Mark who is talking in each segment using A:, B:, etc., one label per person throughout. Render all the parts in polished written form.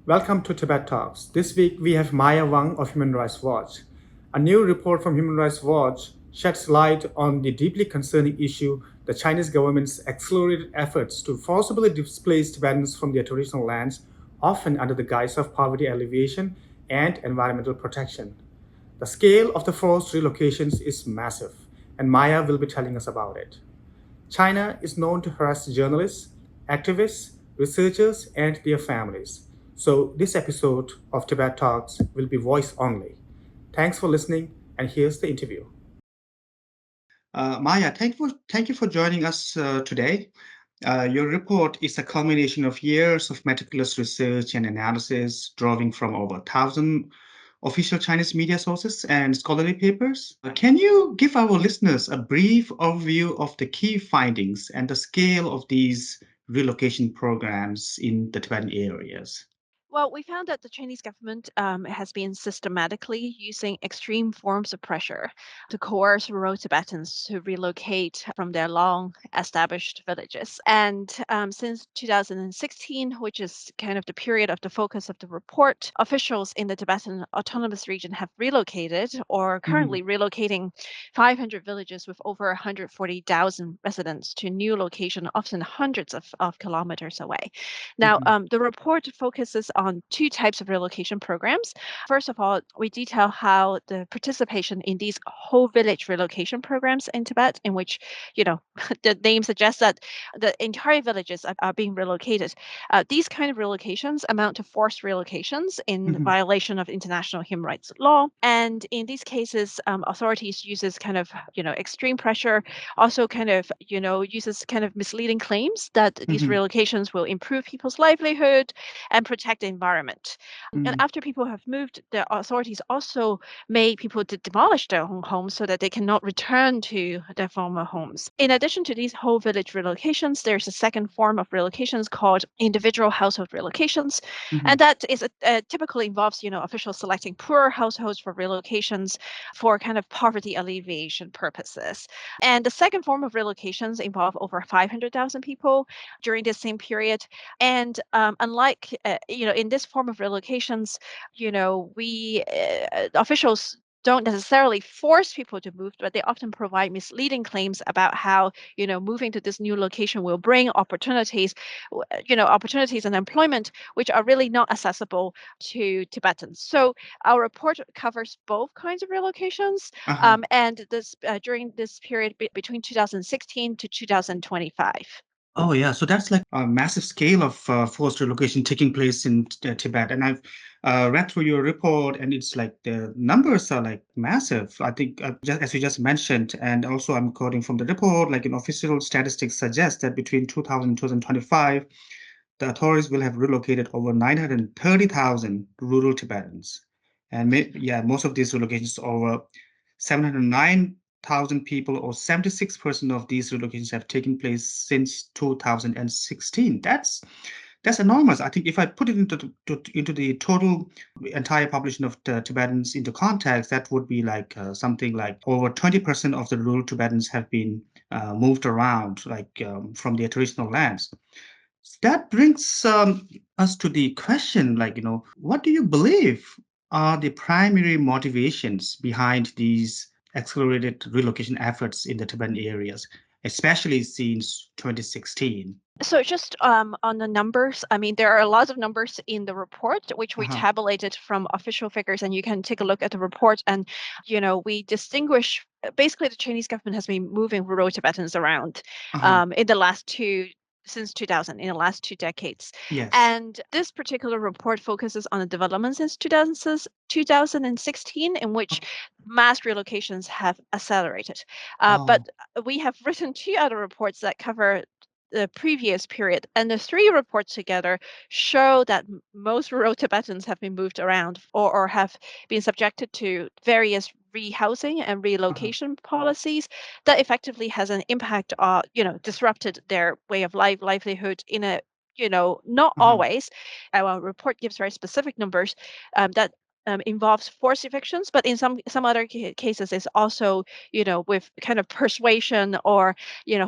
A: Welcome to Tibet Talks. This week we have Maya Wang of Human Rights Watch. A new report from Human Rights Watch sheds light on the deeply concerning issue the Chinese government's accelerated efforts to forcibly displace Tibetans from their traditional lands, often under the guise of poverty alleviation and environmental protection. The scale of the forced relocations is massive, and Maya will be telling us about it. China is known to harass journalists, activists, researchers, and their families. So, this episode of Tibet Talks will be voice only. Thanks for listening, and here's the interview. Maya, thank you for joining us today. Your report is a culmination of years of meticulous research and analysis, drawing from over 1,000 official Chinese media sources and scholarly papers. Can you give our listeners a brief overview of the key findings and the scale of these relocation programs in the Tibetan areas?
B: Well, we found that the Chinese government has been systematically using extreme forms of pressure to coerce rural Tibetans to relocate from their long established villages. And since 2016, which is kind of the period of the focus of the report, officials in the Tibetan Autonomous Region have relocated or
A: Mhm,
B: currently relocating 500 villages with over 140,000 residents to new location, often hundreds of kilometers away. Now,
A: mhm,
B: the report focuses on two types of relocation programs. First of all, we detail how the participation in these whole village relocation programs in Tibet, in which, you know, the name suggests that the entire villages are being relocated. These kind of relocations amount to forced relocations in
A: mhm,
B: violation of international human rights law. And in these cases, authorities uses kind of, extreme pressure, also kind of, uses kind of misleading claims that these
A: mhm,
B: relocations will improve people's livelihood and protect the environment. And
A: mhm,
B: after people have moved, the authorities also made people to demolish their own homes so that they cannot return to their former homes. In addition to these whole village relocations, there's a second form of relocations called individual household relocations, and
A: mhm,
B: that is typically involves officials selecting poorer households for relocations for kind of poverty alleviation purposes. And the second form of relocations involve over 500,000 people during this same period. And unlike, in this form of relocations, we officials don't necessarily force people to move, but they often provide misleading claims about how, moving to this new location will bring opportunities, opportunities and employment, which are really not accessible to Tibetans. So our report covers both kinds of relocations,
A: uh-huh.
B: and this during this period between 2016 to 2025.
A: Oh, yeah. So that's like a massive scale of forced relocation taking place in Tibet. And I've read through your report, and it's like the numbers are like massive. I think, just as you just mentioned, and also I'm quoting from the report, like an official statistics suggest that between 2000 and 2025, the authorities will have relocated over 930,000 rural Tibetans. And yeah, most of these relocations, over 709,000 people, or 76% of these relocations have taken place since 2016. That's enormous. I think if I put it into the total entire population of the Tibetans into context, that would be like something like over 20% of the rural Tibetans have been moved around, like from their traditional lands. That brings us to the question, like, what do you believe are the primary motivations behind these accelerated relocation efforts in the Tibetan areas, especially since 2016?
B: So just on the numbers, I mean, there are lots of numbers in the report, which we
A: Uh-huh.
B: tabulated from official figures, and you can take a look at the report. And, we distinguish, basically, the Chinese government has been moving rural Tibetans around
A: Uh-huh.
B: in the last since 2000, in the last 2 decades.
A: Yes.
B: And this particular report focuses on the development since 2016, in which
A: Okay.
B: mass relocations have accelerated.
A: Oh.
B: But we have written two other reports that cover the previous period. And the three reports together show that most rural Tibetans have been moved around or have been subjected to various rehousing and
A: Uh-huh.
B: relocation policies that effectively has an impact on, disrupted their way of livelihood in a, not
A: Uh-huh.
B: always. Our report gives very specific numbers that involves forced evictions, but in some other cases, it's also with kind of persuasion or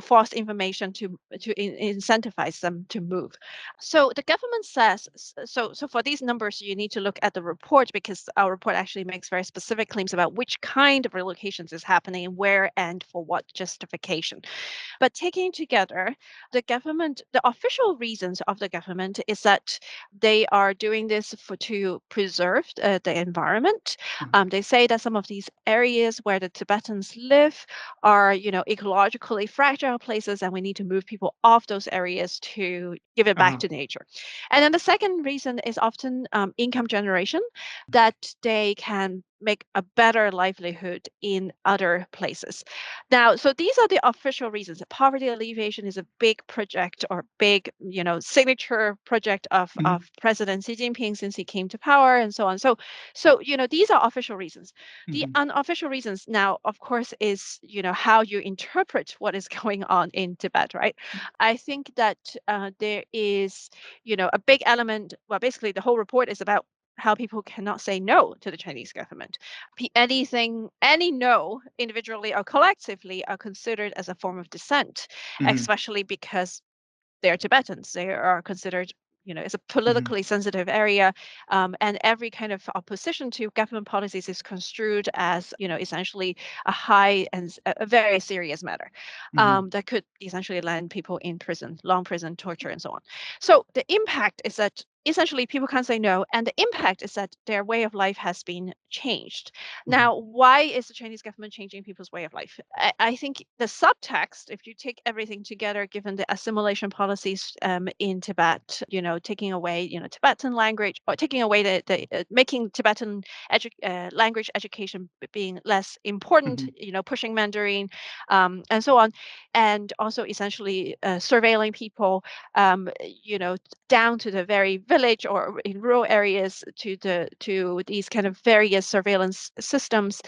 B: false information to incentivize them to move. So the government says so for these numbers, you need to look at the report because our report actually makes very specific claims about which kind of relocations is happening, where, and for what justification. But taking together, the official reasons of the government is that they are doing this to preserve the environment. They say that some of these areas where the Tibetans live are, ecologically fragile places, and we need to move people off those areas to give it back
A: Uh-huh.
B: to nature. And then the second reason is often income generation, that they can make a better livelihood in other places. Now, so these are the official reasons. Poverty alleviation is a big project or big, signature project
A: Mhm.
B: of President Xi Jinping since he came to power and so on. So these are official reasons. The
A: Mhm.
B: unofficial reasons now, of course, is how you interpret what is going on in Tibet, right? I think that there is a big element. Well, basically, the whole report is about how people cannot say no to the Chinese government. Any no, individually or collectively, are considered as a form of dissent,
A: Mhm.
B: especially because they're Tibetans. They are considered, it's a
A: Mhm.
B: politically sensitive area, and every kind of opposition to government policies is construed as, essentially a high and a very serious matter
A: Mhm.
B: that could essentially land people in prison, long prison, torture, and so on. So the impact is that essentially people can't say no, and the impact is that their way of life has been changed.
A: Mhm.
B: Now, why is the Chinese government changing people's way of life? I think the subtext, if you take everything together, given the assimilation policies in Tibet, taking away, Tibetan language, or taking away making Tibetan language education being less important,
A: Mhm.
B: pushing Mandarin, and so on, and also essentially surveilling people, down to the very village or in rural areas to these kind of various surveillance systems,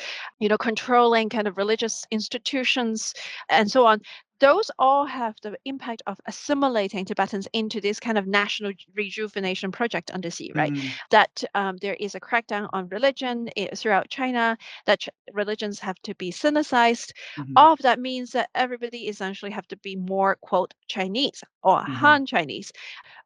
B: controlling kind of religious institutions and so on. Those all have the impact of assimilating Tibetans into this kind of national rejuvenation project under Xi, right?
A: Mhm.
B: That there is a crackdown on religion throughout China, that religions have to be sinicized.
A: Mhm.
B: All of that means that everybody essentially have to be more, quote, Chinese or
A: Mhm.
B: Han Chinese.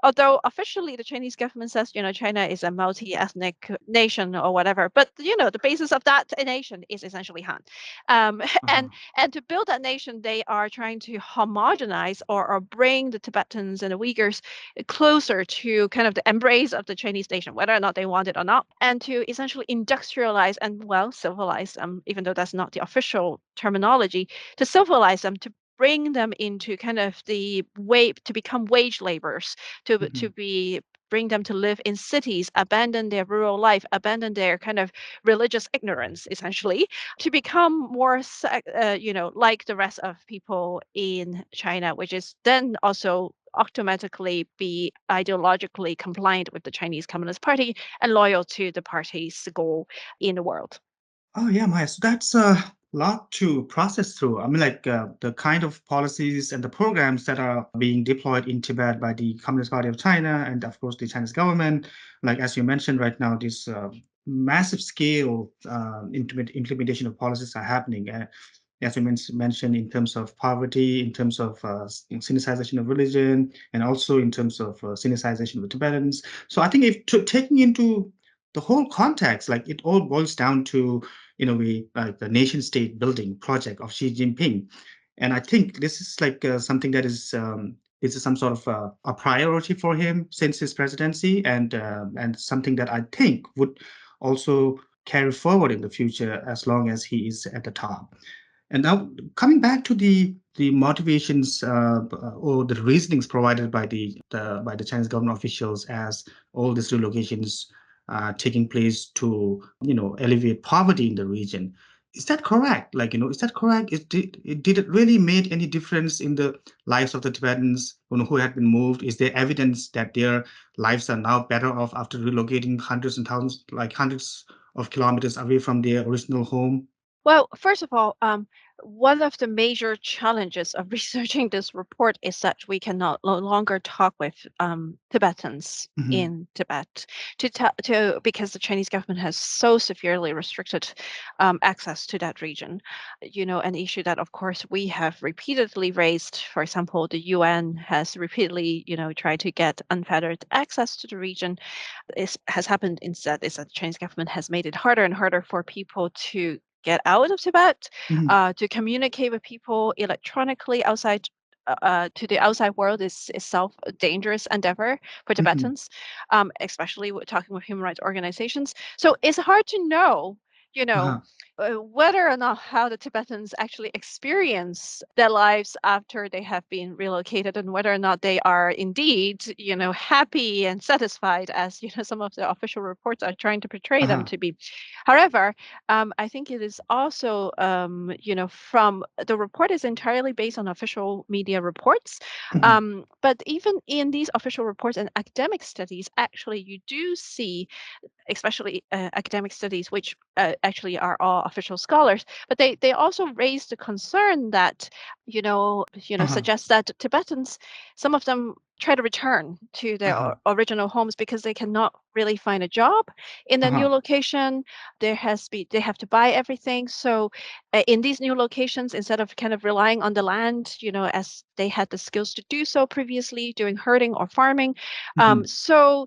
B: Although officially the Chinese government says, China is a multi-ethnic nation or whatever, but the basis of that nation is essentially Han. And
A: Uh-huh.
B: to build that nation, they are trying to homogenize or bring the Tibetans and the Uyghurs closer to kind of the embrace of the Chinese nation, whether or not they want it or not, and to essentially industrialize and, well, civilize them, even though that's not the official terminology, to civilize them, to bring them into kind of the way to become wage laborers, to
A: Mhm.
B: be bring them to live in cities, abandon their rural life, abandon their kind of religious ignorance, essentially, to become more, like the rest of people in China, which is then also automatically be ideologically compliant with the Chinese Communist Party and loyal to the party's goal in the world.
A: Oh yeah, Maya. So that's a lot to process through. I mean, like the kind of policies and the programs that are being deployed in Tibet by the Communist Party of China and, of course, the Chinese government. Like as you mentioned right now, this massive scale implementation of policies are happening. As you mentioned, in terms of poverty, in terms of sinicization of religion, and also in terms of sinicization of Tibetans. So I think if taking into the whole context, like it all boils down to in a way, like the nation state building project of Xi Jinping. And I think this is like something that is this is some sort of a priority for him since his presidency, and something that I think would also carry forward in the future as long as he is at the top. And now coming back to the motivations or the reasonings provided by the Chinese government officials as all these relocations taking place to alleviate poverty in the region. Is that correct? Like is that correct? Did it really make any difference in the lives of the Tibetans who had been moved? Is there evidence that their lives are now better off after relocating hundreds and thousands, like hundreds of kilometers away from their original home?
B: Well, first of all, one of the major challenges of researching this report is that we cannot no longer talk with Tibetans
A: Hmm.
B: in Tibet because the Chinese government has so severely restricted access to that region. An issue that, of course, we have repeatedly raised. For example, the UN has repeatedly, tried to get unfettered access to the region. Has happened instead is that the Chinese government has made it harder and harder for people to get out of Tibet,
A: Hmm.
B: to communicate with people electronically outside. To the outside world is itself a dangerous endeavor for
A: Hmm.
B: Tibetans, especially talking with human rights organizations. So it's hard to know, you know,
A: Uh-huh.
B: whether or not how the Tibetans actually experience their lives after they have been relocated, and whether or not they are indeed, happy and satisfied, as some of the official reports are trying to portray them
A: Uh-huh.
B: to be. However, I think it is also, from the report is entirely based on official media reports.
A: Hmm.
B: But even in these official reports and academic studies, actually, you do see, especially academic studies, which actually are all official scholars, but they also raise the concern that
A: Uh-huh.
B: suggest that Tibetans, some of them try to return to their
A: Uh-huh.
B: original homes because they cannot really find a job in the new
A: Uh-huh.
B: location. They have to buy everything. So in these new locations, instead of kind of relying on the land, as they had the skills to do so previously, doing herding or farming,
A: Hmm.
B: so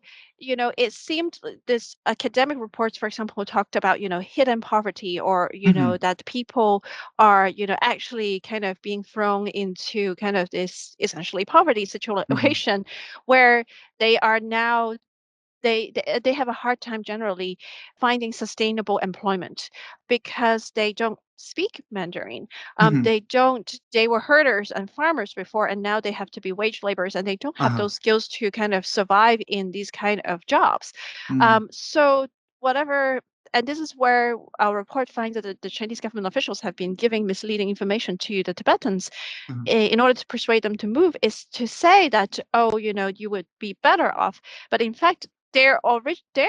B: it seemed this academic reports, for example, talked about, hidden poverty, or,
A: Hmm.
B: that people are, actually kind of being thrown into kind of this essentially poverty
A: Hmm.
B: situation where they are now they have a hard time generally finding sustainable employment because they don't speak Mandarin.
A: Hmm.
B: They were herders and farmers before, and now they have to be wage laborers, and they don't have
A: Uh-huh.
B: those skills to kind of survive in these kind of jobs.
A: Mm.
B: So whatever. And this is where our report finds that the Chinese government officials have been giving misleading information to the Tibetans
A: Uh-huh.
B: in order to persuade them to move, is to say that, oh, you would be better off. But in fact, their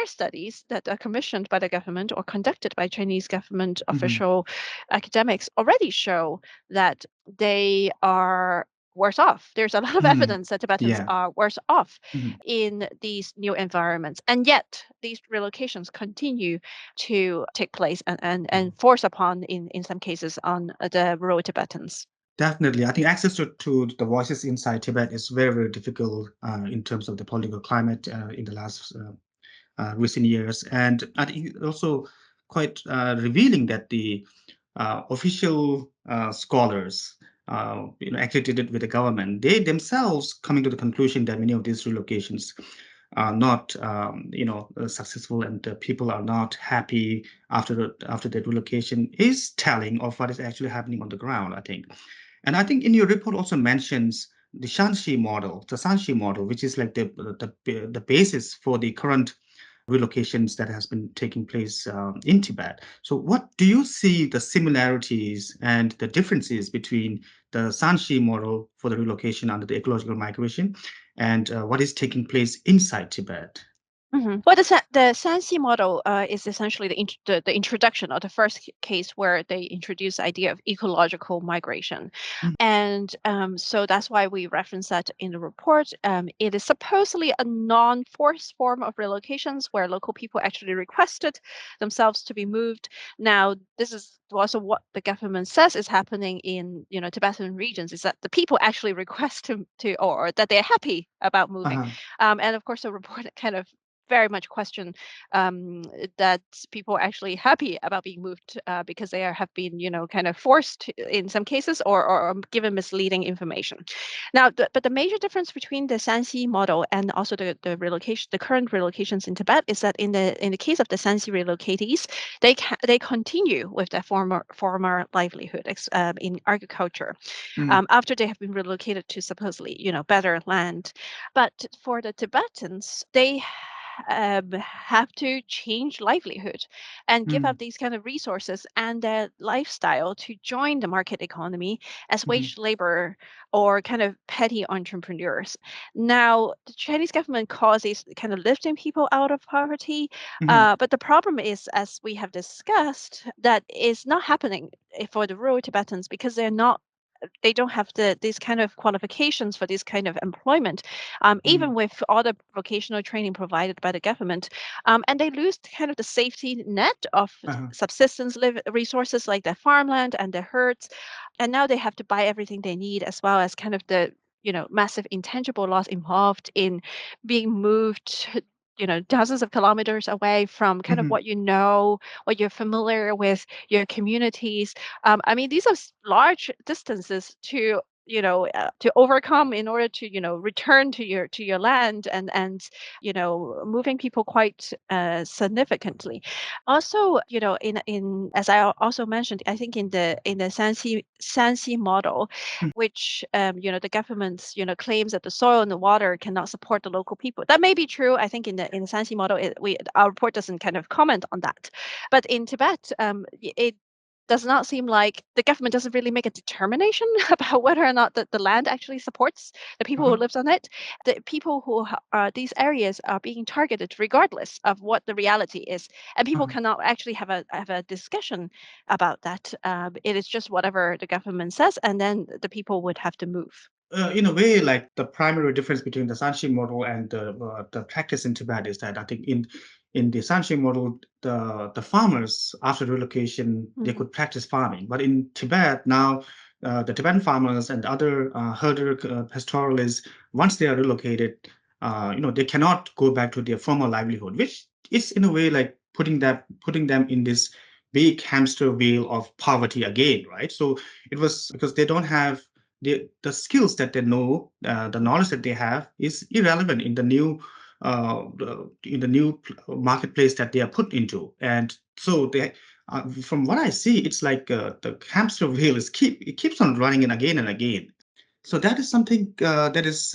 B: studies that are commissioned by the government or conducted by Chinese government
A: Hmm.
B: official academics already show that they are worse off. There's a lot of
A: Hmm.
B: evidence that Tibetans
A: Yeah.
B: are worse off
A: Hmm.
B: in these new environments. And yet these relocations continue to take place and force upon, in some cases, on the rural Tibetans.
A: Definitely. I think access to the voices inside Tibet is very, very difficult in terms of the political climate in the last recent years. And I think it's also quite revealing that the official scholars, accredited with the government, they themselves coming to the conclusion that many of these relocations are not, successful, and people are not happy after the relocation is telling of what is actually happening on the ground, I think. And I think in your report also mentions the Sanxi model, which is like the basis for the current relocations that has been taking place in Tibet. So, what do you see the similarities and the differences between the Sanxi model for the relocation under the ecological migration and what is taking place inside Tibet?
B: Well, the Sansi model is essentially the introduction, or the first case where they introduce the idea of ecological migration.
A: Mm.
B: And so that's why we reference that in the report. It is supposedly a non-forced form of relocations where local people actually requested themselves to be moved. Now, this is also what the government says is happening in, Tibetan regions, is that the people actually request or that they're happy about moving.
A: Uh-huh.
B: And of course, the report kind of very much question that people are actually happy about being moved because have been, kind of forced in some cases, or given misleading information. Now, but the major difference between the Sanxi model and also the current relocations in Tibet, is that in the case of the Sanxi relocatees, they continue with their former livelihood in agriculture
A: Mm.
B: after they have been relocated to supposedly, better land. But for the Tibetans, they have to change livelihood and give up
A: Mm,
B: these kind of resources and their lifestyle to join the market economy as
A: mhm,
B: wage labor or kind of petty entrepreneurs. Now, the Chinese government calls these kind of lifting people out of poverty,
A: mhm,
B: but the problem is, as we have discussed, that is not happening for the rural Tibetans because they don't have these kind of qualifications for this kind of employment, even
A: mhm,
B: with all the vocational training provided by the government. And they lose kind of the safety net of
A: uh-huh,
B: subsistence resources like their farmland and their herds. And now they have to buy everything they need, as well as kind of the massive intangible loss involved in being moved dozens of kilometers away from kind of
A: mhm,
B: what you're familiar with, your communities. I mean, these are large distances to overcome in order to return to your land, and moving people quite significantly. Also, in as I also mentioned, I think in the Sansi model,
A: mm,
B: which the government claims that the soil and the water cannot support the local people. That may be true. I think in the Sansi model, our report doesn't kind of comment on that. But in Tibet, it does not seem like the government doesn't really make a determination about whether or not the land actually supports the people who
A: uh-huh,
B: lives on it. The people who are these areas are being targeted regardless of what the reality is, and people
A: uh-huh.
B: cannot actually have a discussion about that. It is just whatever the government says, and then the people would have to move.
A: In a way, like the primary difference between the Sanchi model and the practice in Tibet is that I think in the Sanchi model, the farmers after relocation they
B: Mm,
A: could practice farming, but in Tibet now, the Tibetan farmers and other herder pastoralists, once they are relocated, they cannot go back to their former livelihood, which is in a way like putting them in this big hamster wheel of poverty again, right? So it was because they don't have the skills that they know, the knowledge that they have is irrelevant in the new marketplace that they are put into. And so from what I see, it's like the hamster wheel it keeps on running and again. So that is something that is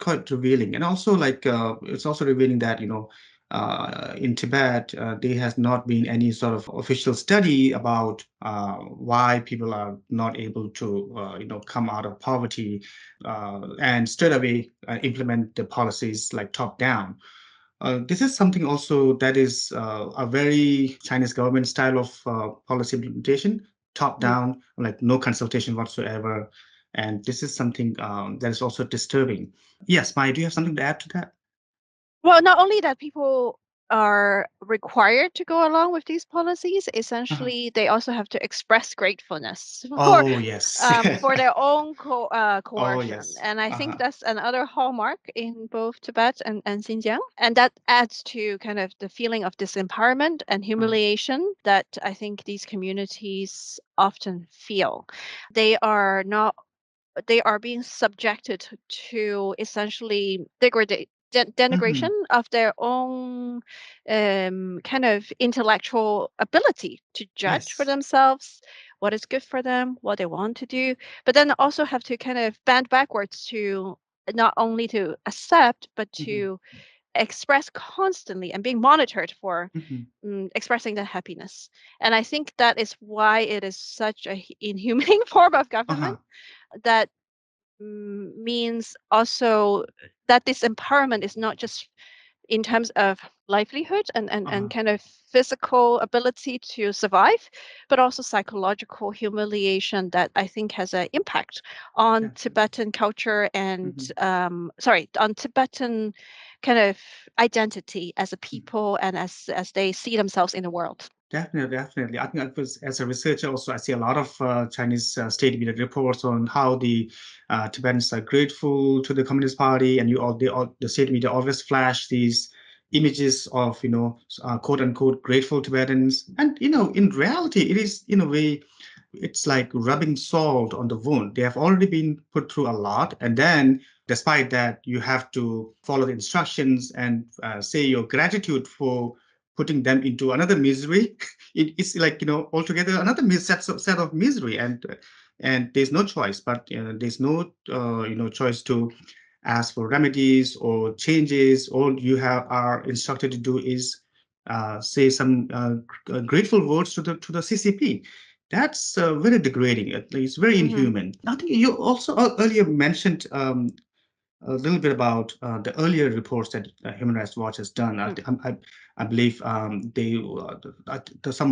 A: quite revealing, and also like it's also revealing that in Tibet there has not been any sort of official study about why people are not able to come out of poverty and straight away implement the policies like top down. This is something also that is a very Chinese government style of policy implementation, top
B: mm.
A: down, like no consultation whatsoever. And this is something that is also disturbing. Yes, Maya, do you have something to add to that?
B: Well, not only that people are required to go along with these policies,
A: Uh-huh.
B: essentially they also have to express gratefulness
A: Oh, yes.
B: for their own
A: Oh,
B: coercion.
A: yes.
B: And I think
A: Uh-huh.
B: that's another hallmark in both Tibet and Xinjiang. And that adds to kind of the feeling of disempowerment and
A: Uh-huh.
B: humiliation that I think these communities often feel. They are not they are being subjected to essentially denigration
A: Hmm.
B: of their own kind of intellectual ability to judge for
A: Yes.
B: themselves what is good for them, what they want to do, but then also have to kind of bend backwards to not only to accept, but
A: Hmm.
B: to express constantly and being monitored for
A: Hmm.
B: expressing their happiness. And I think that is why it is such a inhumane form of government
A: Uh-huh.
B: that means also that this empowerment is not just in terms of livelihood and
A: Uh-huh.
B: kind of physical ability to survive, but also psychological humiliation that I think has an impact on
A: Definitely.
B: Tibetan culture and,
A: Hmm.
B: sorry, on Tibetan kind of identity as a people and as they see themselves in the world.
A: Definitely, definitely. I think as a researcher, also I see a lot of Chinese state media reports on how the Tibetans are grateful to the Communist Party, and the state media always flash these images of quote unquote grateful Tibetans, and in reality, it is in a way it's like rubbing salt on the wound. They have already been put through a lot, and then despite that, you have to follow the instructions and say your gratitude for putting them into another misery. It's like altogether another set of misery, and there's no choice, but there's no choice to ask for remedies or changes. All you are instructed to do is say some grateful words to the CCP. That's very degrading. It's very
B: Mm-hmm.
A: inhuman. I think you also earlier mentioned a little bit about the earlier reports that Human Rights Watch has done. I believe some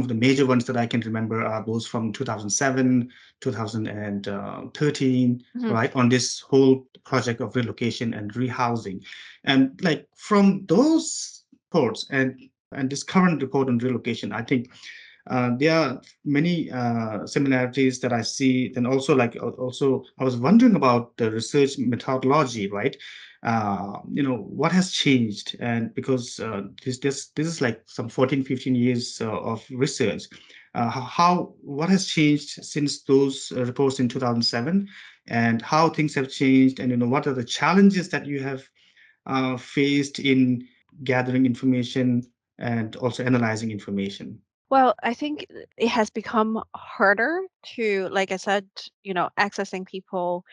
A: of the major ones that I can remember are those from 2007, 2013,
B: Mm-hmm.
A: right, on this whole project of relocation and rehousing. And like from those reports and this current report on relocation, I think there are many similarities that I see. And also, also, I was wondering about the research methodology, right? What has changed? And because this is like some 14, 15 years of research. What has changed since those reports in 2007, and how things have changed, and what are the challenges that you have faced in gathering information and also analyzing information?
B: Well, I think it has become harder to, like I said, accessing people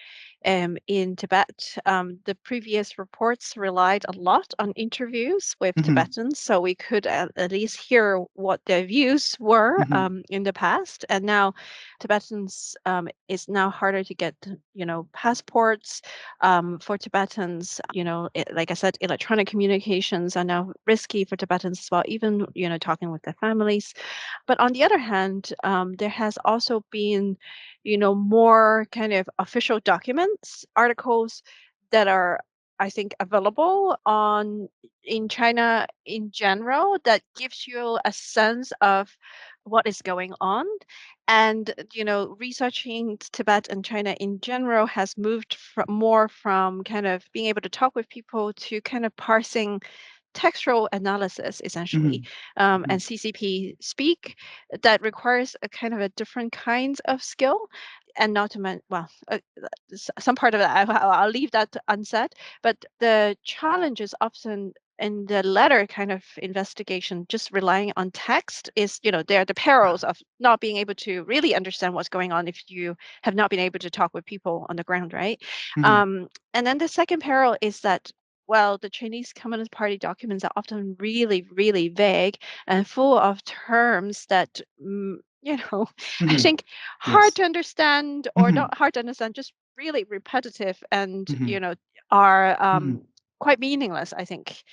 B: in Tibet. The previous reports relied a lot on interviews with
A: Hmm.
B: Tibetans, so we could at least hear what their views were
A: Hmm.
B: in the past. And now Tibetans, it's now harder to get, passports for Tibetans. Like I said, electronic communications are now risky for Tibetans as well, even, talking with their families. But on the other hand, there has also been, more kind of official documents, articles that are, I think, available on in China in general that gives you a sense of what is going on. And, researching Tibet and China in general has moved more from kind of being able to talk with people to kind of parsing textual analysis essentially,
A: Hmm.
B: and CCP speak that requires a kind of a different kinds of skill, and not to mention, well, some part of that I'll leave that unsaid, but the challenge is often in the latter kind of investigation, just relying on text is, there are the perils of not being able to really understand what's going on if you have not been able to talk with people on the ground, right?
A: Hmm.
B: And then the second peril is that, well, the Chinese Communist Party documents are often really, really vague and full of terms that, I
A: Hmm.
B: think hard
A: Yes.
B: to understand, or
A: Hmm.
B: not hard to understand, just really repetitive and,
A: Hmm.
B: are
A: Hmm.
B: quite meaningless, I think,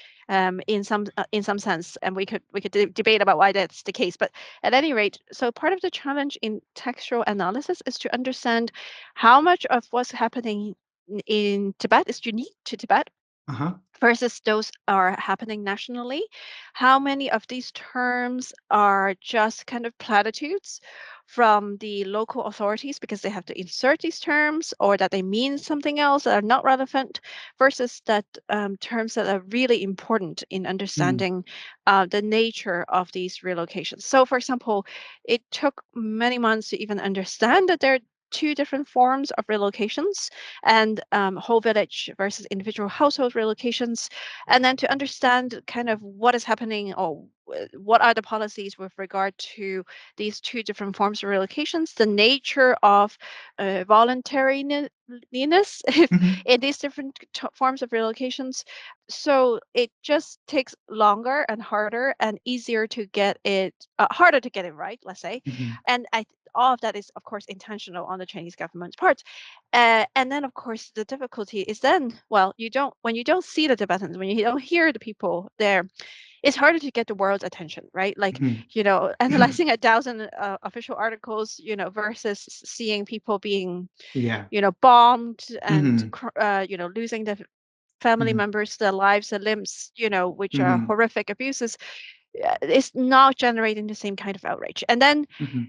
B: in some sense. And we could debate about why that's the case. But at any rate, so part of the challenge in textual analysis is to understand how much of what's happening in Tibet is unique to Tibet
A: Uh-huh.
B: versus those are happening nationally. How many of these terms are just kind of platitudes from the local authorities because they have to insert these terms, or that they mean something else that are not relevant, versus that terms that are really important in
A: Hmm.
B: understanding the nature of these relocations. So, for example, it took many months to even understand that there are two different forms of relocations, and whole village versus individual household relocations, and then to understand kind of what is happening, or what are the policies with regard to these two different forms of relocations, the nature of voluntariness if
A: Hmm.
B: in these different forms of relocations. So it just takes longer and harder and easier to get it, harder to get it right, let's say.
A: Hmm.
B: And all of that is, of course, intentional on the Chinese government's part. And then, of course, the difficulty is then, well, when you don't see the Tibetans, when you don't hear the people there, it's harder to get the world's attention, right? Like,
A: Hmm.
B: analyzing 1,000 official articles, versus seeing people being,
A: Yeah.
B: bombed and,
A: Hmm.
B: losing their family
A: Hmm.
B: members, their lives, their limbs, which are
A: Hmm.
B: horrific abuses. It's not generating the same kind of outrage. And then
A: Hmm.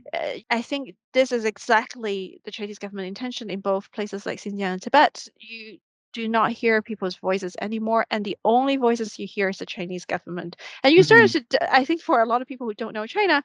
B: I think this is exactly the Chinese government intention in both places like Xinjiang and Tibet. You do not hear people's voices anymore, and the only voices you hear is the Chinese government. And you start
A: Hmm.
B: to, I think, for a lot of people who don't know China,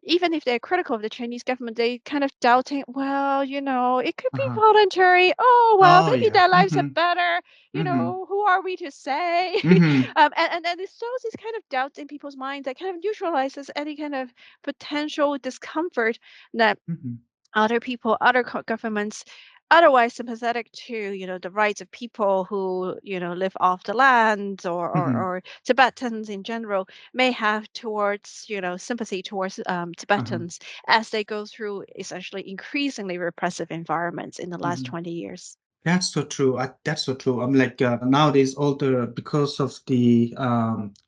B: even if they're critical of the Chinese government, they kind of doubting, well, it could be
A: Uh-huh.
B: voluntary. Oh, well,
A: Oh
B: maybe
A: yeah.
B: their lives are
A: Hmm.
B: better.
A: Hmm.
B: Who are we to say?
A: Hmm.
B: And then it shows these kind of doubts in people's minds that kind of neutralizes any kind of potential discomfort that
A: Hmm.
B: other people, other governments otherwise sympathetic to, the rights of people who, live off the land,
A: Mhm.
B: or Tibetans in general may have towards, sympathy towards
A: Uh-huh.
B: Tibetans as they go through essentially increasingly repressive environments in the last
A: Mhm.
B: 20 years.
A: That's so true. That's so true. I'm like nowadays, all the because of the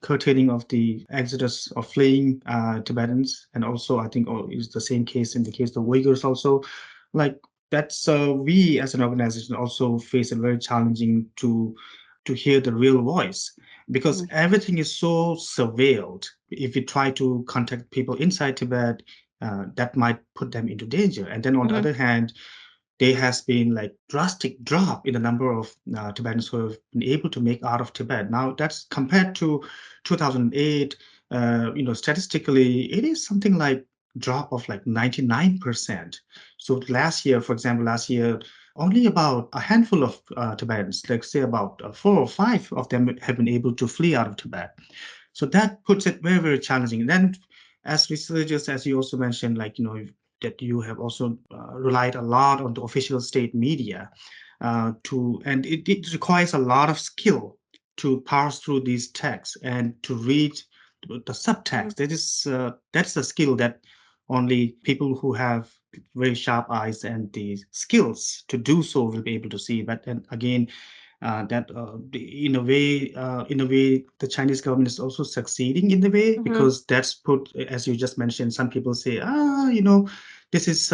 A: curtailing of the exodus of fleeing Tibetans, and also I think is the same case in the case of Uyghurs also. Like that's we as an organization also face a very challenging to hear the real voice because
B: Mhm.
A: everything is so surveilled. If you try to contact people inside Tibet, that might put them into danger. And then on the
B: Mhm.
A: other hand, there has been like drastic drop in the number of Tibetans who have been able to make out of Tibet. Now that's compared to 2008. Statistically, it is something like drop of like 99%. So last year, only about a handful of Tibetans, like say about four or five of them, have been able to flee out of Tibet. So that puts it very, very challenging. And then, as researchers, as you also mentioned, like that you have also relied a lot on the official state media and it requires a lot of skill to parse through these texts and to read the
B: Mhm.
A: subtext. That's a skill that only people who have very sharp eyes and the skills to do so will be able to see. But and again, that in a way, the Chinese government is also succeeding in the way
B: Mhm.
A: because that's put, as you just mentioned, some people say, this is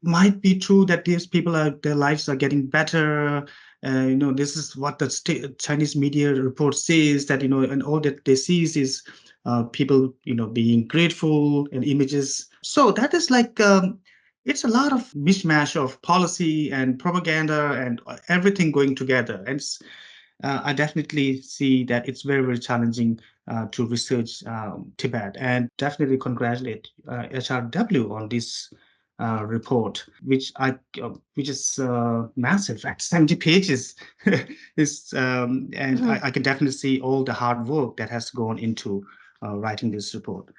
A: might be true that these people are their lives are getting better. This is what the Chinese media report says that and all that they see is people being grateful and images. So that is like. It's a lot of mishmash of policy and propaganda and everything going together. And I definitely see that it's very, very challenging to research Tibet and definitely congratulate HRW on this report, which is massive, at 70 pages. And
B: Mhm.
A: I can definitely see all the hard work that has gone into writing this report.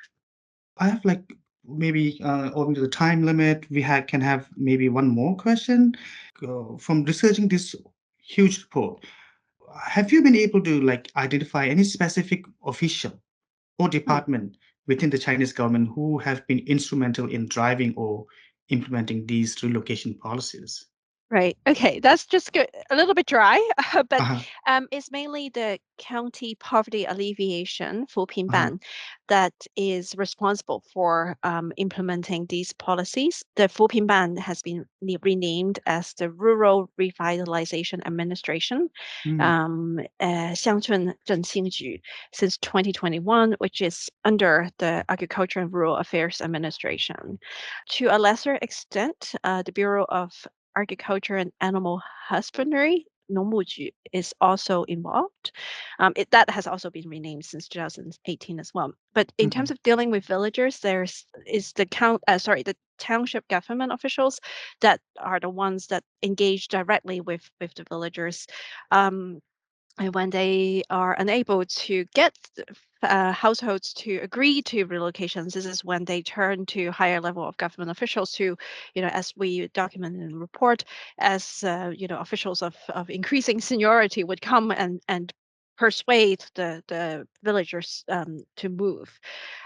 A: I have like maybe owing to the time limit, can have maybe one more question. From researching this huge report, have you been able to like identify any specific official or
B: Hmm.
A: department within the Chinese government who have been instrumental in driving or implementing these relocation policies?
B: Right. Okay. That's just a little bit dry, but
A: Uh-huh,
B: it's mainly the county poverty alleviation
A: uh-huh,
B: Ban that is responsible for implementing these policies. The Ban has been renamed as the Rural Revitalization Administration,
A: mm,
B: 乡村振兴局, since 2021, which is under the Agriculture and Rural Affairs Administration. To a lesser extent, the Bureau of Agriculture and Animal Husbandry, 农牧局, is also involved. That has also been renamed since 2018 as well. But in terms
A: mhm,
B: of dealing with villagers, the township government officials that are the ones that engage directly with the villagers. Um, and when they are unable to get households to agree to relocations, this is when they turn to higher level of government officials to, as we document in the report, as officials of increasing seniority would come and persuade the villagers to move.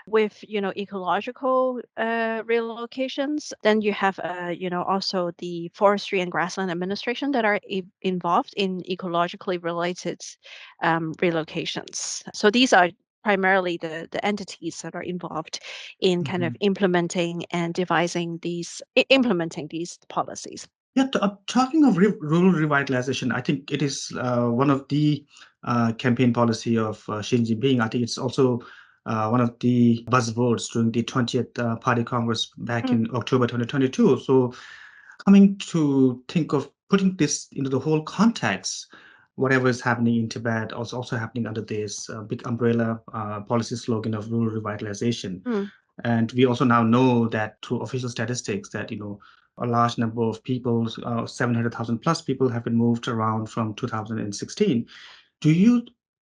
B: With ecological relocations, then you have also the forestry and grassland administration that are involved in ecologically related relocations. So these are primarily the entities that are involved in kind of
A: mhm.
B: implementing and devising implementing these policies.
A: Yeah, talking of rural revitalization, I think it is one of the campaign policy of Xi Jinping. I think it's also one of the buzzwords during the 20th Party Congress back
B: Mm,
A: in October 2022. So coming to think of putting this into the whole context, whatever is happening in Tibet also happening under this big umbrella policy slogan of rural revitalization.
B: mm,
A: And we also now know that through official statistics that, a large number of people, 700,000 plus people have been moved around from 2016. Do you,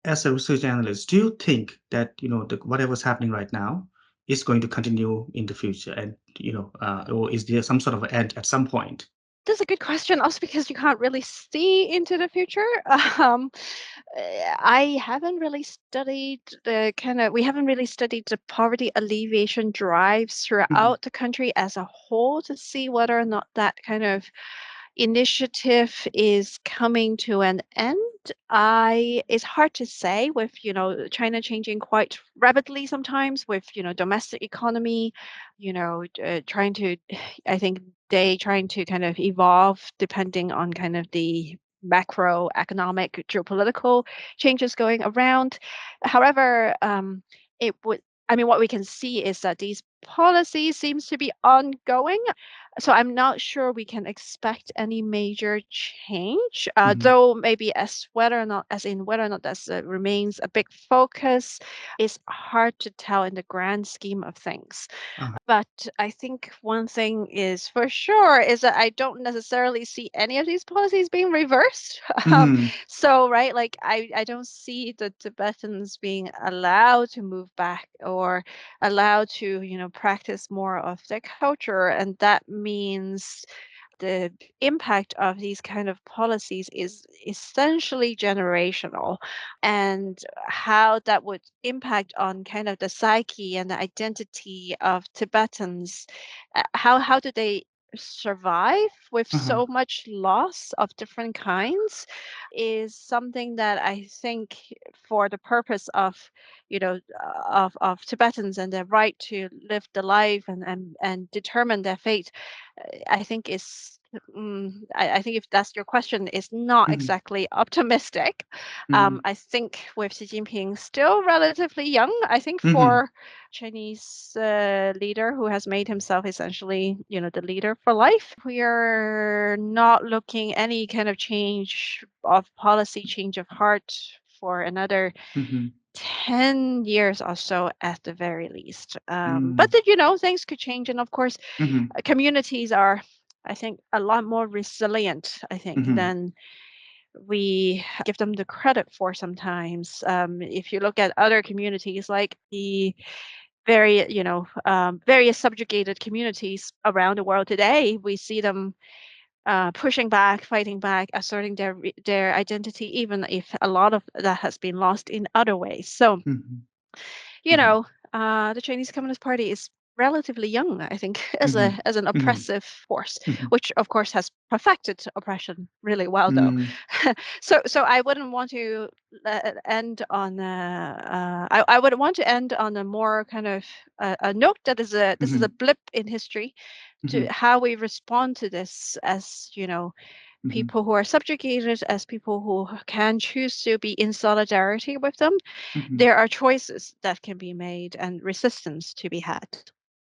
A: as a research analyst, do you think that, whatever's happening right now is going to continue in the future? And, or is there some sort of an end at some point?
B: That's a good question, also because you can't really see into the future. Um, I haven't really studied we haven't really studied the poverty alleviation drives
A: Mhm,
B: throughout the country as a whole to see whether or not that kind of initiative is coming to an end. It's hard to say with, China changing quite rapidly sometimes with, domestic economy, trying to, I think they trying to kind of evolve depending on kind of the macroeconomic geopolitical changes going around. However, it would, I mean, what we can see is that these policies seems to be ongoing, so I'm not sure we can expect any major change,
A: mhm,
B: though maybe whether or not that remains a big focus is hard to tell in the grand scheme of things.
A: uh-huh,
B: But I think one thing is for sure is that I don't necessarily see any of these policies being reversed.
A: mhm,
B: So, right, like I don't see the Tibetans being allowed to move back or allowed to, practice more of their culture. And that means the impact of these kind of policies is essentially generational, and how that would impact on kind of the psyche and the identity of Tibetans. How do they survive with
A: uh-huh,
B: so much loss of different kinds is something that I think, for the purpose of, of Tibetans and their right to live the life and determine their fate, I think I think if that's your question, is not
A: mhm,
B: exactly optimistic.
A: mhm,
B: I think with Xi Jinping still relatively young, I think
A: mhm,
B: for Chinese leader who has made himself essentially, the leader for life, we are not looking any kind of change of policy, change of heart for another
A: mhm,
B: 10 years or so at the very least. But
A: mhm,
B: then, things could change. And of course,
A: mhm,
B: communities are, I think, a lot more resilient, I think,
A: mhm,
B: than we give them the credit for sometimes. If you look at other communities like the various subjugated communities around the world today, we see them pushing back, fighting back, asserting their identity, even if a lot of that has been lost in other ways. So,
A: mhm,
B: you
A: mhm,
B: know, the Chinese Communist Party is relatively young, I think, as a
A: mhm,
B: as an
A: mhm,
B: oppressive force,
A: mhm,
B: which of course has perfected oppression really well, though.
A: mhm,
B: So I wouldn't want to I would want to end on a more kind of a note that this is a
A: mhm,
B: blip in history to
A: mhm,
B: how we respond to this as,
A: mhm,
B: people who are subjugated, as people who can choose to be in solidarity with them.
A: mhm.
B: There are choices that can be made and resistance to be had.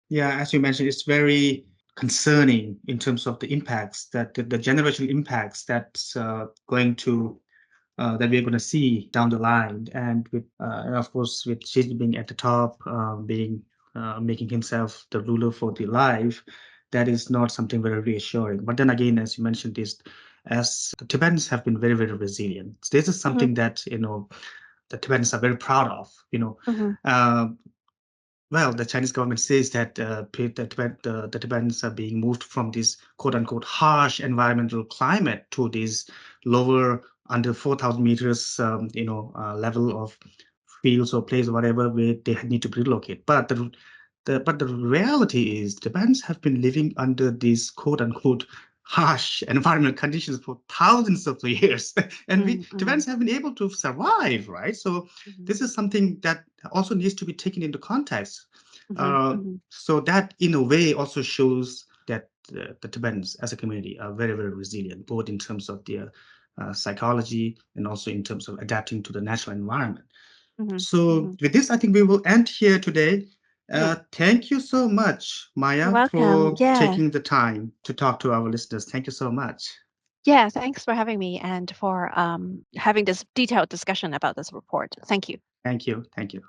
A: Yeah, as you mentioned, it's very concerning in terms of the impacts that the generational impacts that's going to that we're going to see down the line, and of course with Xi Jinping at the top, being making himself the ruler for the life, that is not something very reassuring. But then again, as you mentioned, this as the Tibetans have been very very resilient. This is
B: Mhm,
A: something that the Tibetans are very proud of.
B: mhm,
A: Uh, well, the Chinese government says that the Tibetans are being moved from this quote unquote harsh environmental climate to this lower under 4,000 meters, level of fields or place or whatever where they need to relocate. But the reality is Tibetans have been living under these quote unquote harsh environmental conditions for thousands of years, and we
B: mhm, mhm,
A: Tibetans have been able to survive, right? So
B: mhm,
A: this is something that also needs to be taken into context.
B: mhm, mhm,
A: So that, in a way, also shows that the Tibetans as a community are very, very resilient, both in terms of their psychology and also in terms of adapting to the natural environment.
B: mhm,
A: So
B: mhm,
A: with this, I think we will end here today.
B: mhm.
A: Thank you so much,
B: You're
A: Maya,
B: welcome.
A: for
B: Yeah.
A: taking the time to talk to our listeners. Thank you so much.
B: Yeah. Thanks for having me and for having this detailed discussion about this report. Thank you.
A: Thank you. Thank you.